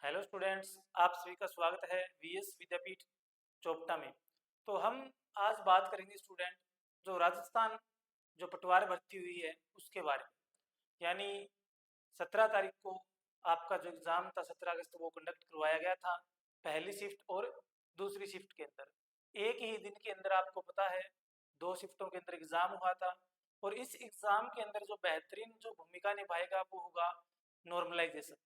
Hello students, आप सभी का स्वागत है वीएस विद्यापीठ चोपटा में। तो हम आज बात करेंगे स्टूडेंट जो राजस्थान जो पटवार भर्ती हुई है उसके बारे में। यानी 17 तारीख को आपका जो एग्ज़ाम था 17 अगस्त वो कंडक्ट करवाया गया था, पहली शिफ्ट और दूसरी शिफ्ट के अंदर। एक ही दिन के अंदर आपको पता है 2 शिफ्टों के अंदर एग्ज़ाम हुआ था। और इस एग्ज़ाम के अंदर जो बेहतरीन जो भूमिका निभाएगा वो होगा नॉर्मलाइजेशन।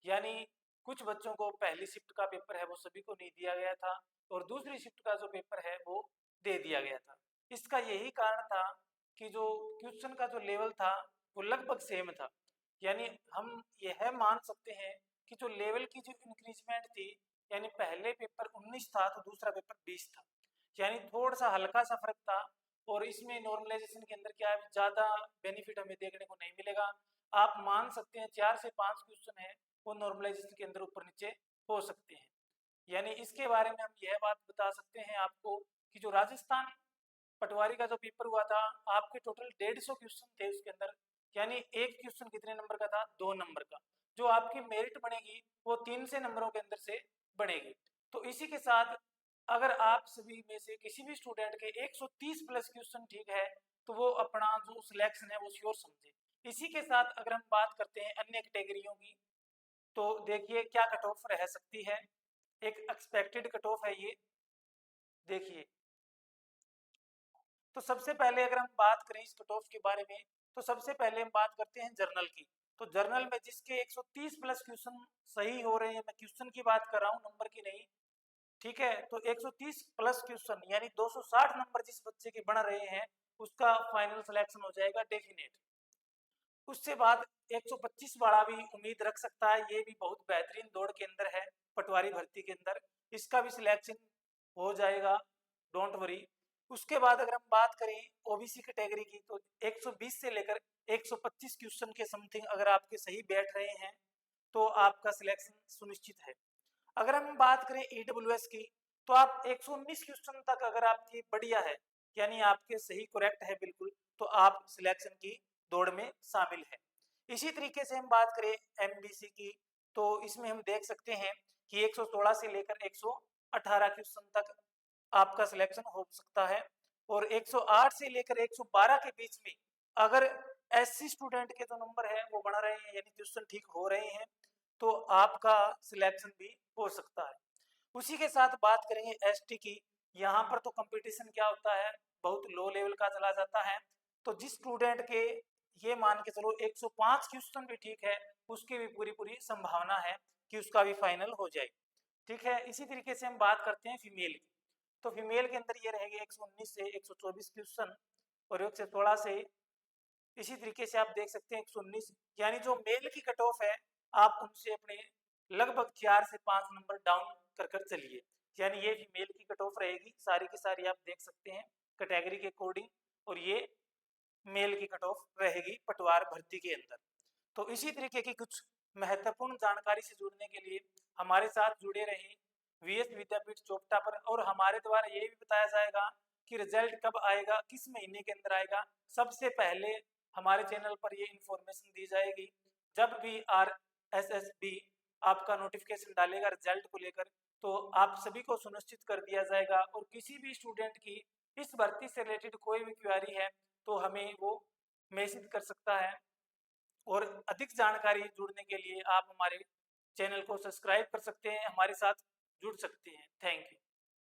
यानी कुछ बच्चों को पहली शिफ्ट का पेपर है वो सभी को नहीं दिया गया था और दूसरी शिफ्ट का जो पेपर है वो दे दिया गया था। इसका यही कारण था कि जो क्वेश्चन का जो लेवल था वो लगभग सेम था। यानी हम यह मान सकते हैं कि जो लेवल की जो इंक्रीजमेंट थी, यानी पहले पेपर 19 था तो दूसरा पेपर 20 था, यानी थोड़ा सा हल्का सा फर्क था। और इसमें नॉर्मलाइजेशन के अंदर क्या है, ज़्यादा बेनिफिट हमें देखने को नहीं मिलेगा। आप मान सकते हैं 4 से 5 क्वेश्चन है वो नॉर्मलाइजेशन के अंदर ऊपर नीचे हो सकते हैं। यानी इसके बारे में हम यह बात बता सकते हैं आपको कि जो राजस्थान पटवारी का जो पेपर हुआ था, आपके टोटल 150 क्वेश्चन थे उसके अंदर। यानी एक क्वेश्चन कितने नंबर का था, 2 नंबर का। जो आपकी मेरिट बनेगी वो 3 से नंबरों के अंदर से बनेगी। तो इसी के साथ अगर आप सभी में से किसी भी स्टूडेंट के 130 प्लस क्वेश्चन ठीक है तो वो अपना जो सिलेक्शन है वो श्योर समझे। इसी के साथ अगर हम बात करते हैं अन्य कैटेगरियों की, तो देखिए क्या कट ऑफ रह सकती है। एक एक्सपेक्टेड कट ऑफ है ये, देखिए। तो सबसे पहले अगर हम बात करें इस कट ऑफ के बारे में, तो सबसे पहले हम बात करते हैं जर्नल की। तो जर्नल में जिसके 130 प्लस क्वेश्चन सही हो रहे हैं, मैं क्वेश्चन की बात कर रहा हूँ नंबर की नहीं, ठीक है। तो 130 प्लस क्वेश्चन यानी 260 नंबर जिस बच्चे के बन रहे हैं उसका फाइनल सिलेक्शन हो जाएगा डेफिनेट। उससे बाद 125 वाला भी उम्मीद रख सकता है, ये भी बहुत बेहतरीन दौड़ के अंदर है पटवारी भर्ती के अंदर, इसका भी सिलेक्शन हो जाएगा, डोंट वरी। उसके बाद अगर हम बात करें ओबीसी कैटेगरी की, तो 120 से लेकर 125 क्वेश्चन के समथिंग अगर आपके सही बैठ रहे हैं तो आपका सिलेक्शन सुनिश्चित है। अगर हम बात करें ईडब्ल्यूएस की, तो आप 119 क्वेश्चन तक अगर आपकी बढ़िया है, यानी आपके सही करेक्ट है बिल्कुल, तो आप सिलेक्शन की दौड़ में शामिल है। इसी तरीके से हम बात करें एमबीसी की, तो इसमें हम देख सकते हैं कि 116 से लेकर 118 क्वेश्चन तक आपका सिलेक्शन हो सकता है। और 108 से लेकर 112 के बीच में अगर एससी स्टूडेंट के जो नंबर है वो बढ़ रहे हैं, यानी क्वेश्चन ठीक हो रहे हैं, तो आपका सिलेक्शन भी हो सकता है। उसी के साथ बात करेंगे एसटी की। यहाँ पर तो कंपटीशन क्या होता है, बहुत लो लेवल का चला जाता है। तो जिस स्टूडेंट के ये मान के चलो 105 क्वेश्चन भी ठीक है, उसकी भी पूरी पूरी संभावना है कि उसका भी फाइनल हो जाए, ठीक है। इसी तरीके से हम बात करते हैं फीमेल की। तो फीमेल के अंदर ये रहेगी 119 से 124 क्वेश्चन और 116 से, इसी तरीके से आप देख सकते हैं 119, यानी जो मेल की कट ऑफ है आप उनसे अपने लगभग 4 से 5 नंबर डाउन कर कर चलिए। यानी ये फीमेल की कट ऑफ रहेगी सारी की सारी, आप देख सकते हैं कैटेगरी के अकॉर्डिंग, और ये मेल की कट ऑफ रहेगी पटवार भर्ती के अंदर। तो इसी तरीके की कुछ महत्वपूर्ण जानकारी से जुड़ने के लिए हमारे साथ जुड़े रहें वीएस विद्यापीठ चोपटा पर। और हमारे द्वारा ये भी बताया जाएगा कि रिजल्ट कब आएगा, किस महीने के अंदर आएगा, सबसे पहले हमारे चैनल पर ये इंफॉर्मेशन दी जाएगी। जब भी आरएसएसबी आपका नोटिफिकेशन डालेगा रिजल्ट को लेकर, तो आप सभी को सुनिश्चित कर दिया जाएगा। और किसी भी स्टूडेंट की इस भर्ती से रिलेटेड कोई भी क्वेरी है तो हमें वो मैसेज कर सकता है। और अधिक जानकारी जुड़ने के लिए आप हमारे चैनल को सब्सक्राइब कर सकते हैं, हमारे साथ जुड़ सकते हैं। Thank you.